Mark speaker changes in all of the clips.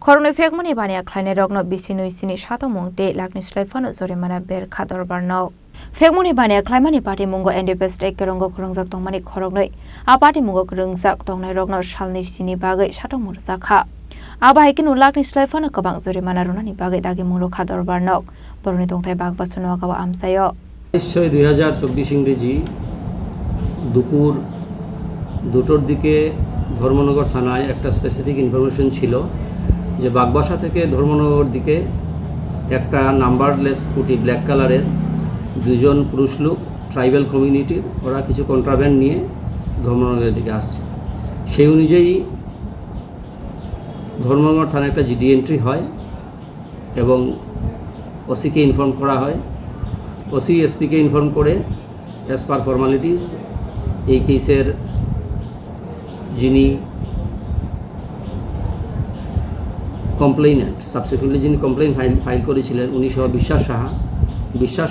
Speaker 1: खरंनि फेगमनि बानिया ख्लायनाय रगनो बिसिनु इसिनि सातो मुंते लाखनि स्लाइफानो जरिमाना बेर खादर बारनाव फेगमनि बानिया ख्लायमानि पार्टी मुंगो एनडीपीएस रंगो खुरंजाक तंमानि खरंनै आ पार्टी मुंगो खुरंजाक तंनाय रगनो सालनि सिनि बागै सातो मुरजाखा आबा हाइकिनु लाखनि स्लाइफानो गोबां जरिमाना रुनानि बागै दागि मुंलो खादर बारनाव बरनि तंथाय बाग बासनो आगाव आमसायो
Speaker 2: 2024 ইংরেজি দুপুর 2টোর দিকে ধর্মনগর থানায় একটা স্পেসিফিক ইনফরমেশন ছিল যে বাগবাসা থেকে ধর্মনগর দিকে একটা নাম্বারলেস স্কুটি ব্ল্যাক কালারের দুজন পুরুষ লোক ট্রাইবাল কমিউনিটির ওরা কিছু কন্ট্রাব্যান্ড নিয়ে ধর্মনগরের দিকে আসছে। সেই অনুযায়ী ধর্মনগর থানায় একটা জিডি এন্ট্রি হয় এবং ওসিকে ইনফর্ম করা হয়। ওসি এসপিকে ইনফর্ম করে অ্যাজ পার ফর্মালিটিস এই কেসের যিনি কমপ্লেইনেন্ট সাবসিকুয়েন্টলি যিনি কমপ্লেইন ফাইল করেছিলেন উনি সহ বিশ্বাস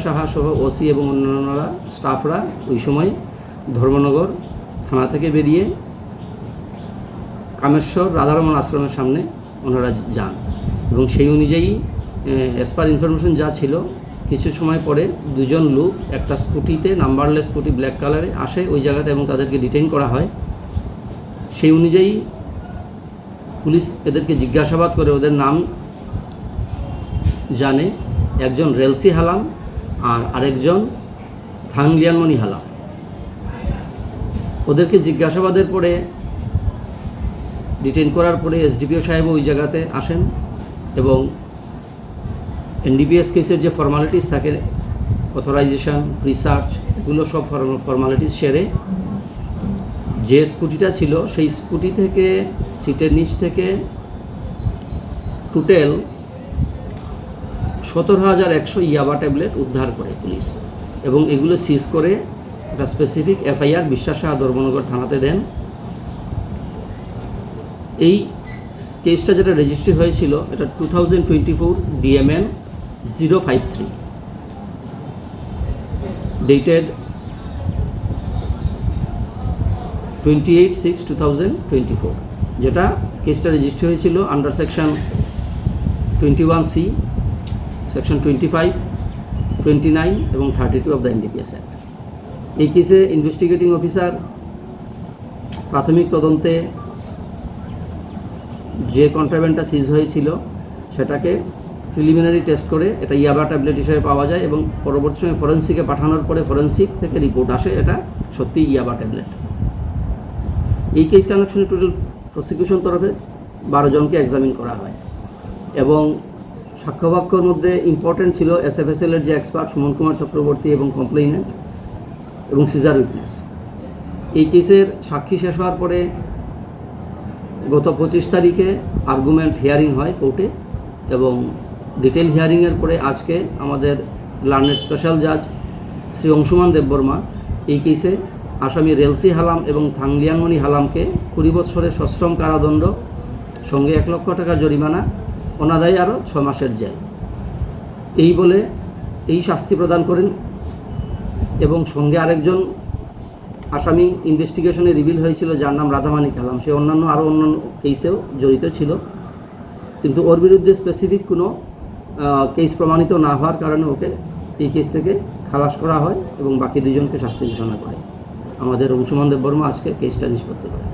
Speaker 2: সাহা সহ ওসি এবং অন্যান্যরা স্টাফরা ওই সময় ধর্মনগর থানা থেকে বেরিয়ে কামেশ্বর রাধারমণ আশ্রমের সামনে ওনারা যান এবং সেই অনুযায়ী অ্যাজ পার ইনফরমেশন যা ছিল কিছু সময় পরে দুজন লোক একটা স্কুটিতে নাম্বারলেস স্কুটি ব্ল্যাক কালারে আসে ওই জায়গাতে এবং তাদেরকে ডিটেইন করা হয়। সেই অনুযায়ী পুলিশ এদেরকে জিজ্ঞাসাবাদ করে ওদের নাম জানে, একজন রেলসি হালাম আর আরেকজন থাংলিয়ানমণি হালাম। ওদেরকে জিজ্ঞাসাবাদের পরে ডিটেইন করার পরে এসডিপিও সাহেব ওই জায়গাতে আসেন এবং এনডিপিএস কেসের যে ফর্মালিটিস থাকে অথরাইজেশন রিসার্চ এগুলো সব ফর্মালিটিস সেরে যে স্কুটিটা ছিল সেই স্কুটি থেকে সিটের নিচ থেকে টোটাল 17,100 ইয়াবা ট্যাবলেট উদ্ধার করে পুলিশ এবং এগুলো সিজ করে একটা স্পেসিফিক এফআইআর বিশ্বাস সাহা ধর্মনগর থানাতে দেন। এই কেসটা যেটা রেজিস্ট্রি হয়েছিল এটা 2024 DMN 053 ডেটেড 28/6/2024 যেটা কেসটা রেজিস্ট্রি হয়েছিল আন্ডার সেকশন 21C, সেকশন 25, 29 এবং 32 অফ দ্য এনডিপিএস অ্যাক্ট। এই কেসে ইনভেস্টিগেটিং অফিসার প্রাথমিক তদন্তে যে কন্ট্রাব্যান্ডটা সিজ হয়েছিল সেটাকে প্রিলিমিনারি টেস্ট করে এটা ইয়াবা ট্যাবলেট হিসেবে পাওয়া যায় এবং পরবর্তী সময় ফরেন্সিকে পাঠানোর পরে ফরেন্সিক থেকে রিপোর্ট আসে এটা সত্যিই ইয়াবা ট্যাবলেট। এই কেস কানেকশনে টোটাল প্রসিকিউশন তরফে 12 জনকে এক্সামিন করা হয় এবং সাক্ষ্যবাক্যর মধ্যে ইম্পর্টেন্ট ছিল SFSL এর যে এক্সপার্ট সুমন কুমার চক্রবর্তী এবং কমপ্লেইনেন্ট এবং সিজার উইটনেস। এই কেসের সাক্ষী শেষ হওয়ার পরে গত 25 তারিখে আর্গুমেন্ট হিয়ারিং হয় কোর্টে এবং ডিটেল হিয়ারিংয়ের পরে আজকে আমাদের লার্নেড স্পেশাল জাজ শ্রী অংশুমান দেববর্মা এই কেসে আসামি রেলসি হালাম এবং থাংলিয়ানমণি হালামকে 20 বছরের সশ্রম কারাদণ্ড সঙ্গে 1 লক্ষ টাকা জরিমানা অনাদায়ী আরও 6 মাসের জেল এই বলে এই শাস্তি প্রদান করেন এবং সঙ্গে আরেকজন আসামি ইনভেস্টিগেশনে রিভিল হয়েছিল যার নাম রাধামানিক হালাম, সে অন্যান্য কেসেও জড়িত ছিল কিন্তু ওর বিরুদ্ধে স্পেসিফিক কোনো কেস প্রমাণিত না হওয়ার কারণে ওকে এই কেস থেকে খালাস করা হয় এবং বাকি 2 জনকে শাস্তি ঘোষণা করে আমাদের অংশুমান দেববর্মা আজকে কেসটা নিষ্পত্তি করে।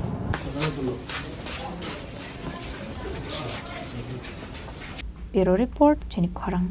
Speaker 1: ব্যুরো রিপোর্ট, চিনিক খরাং।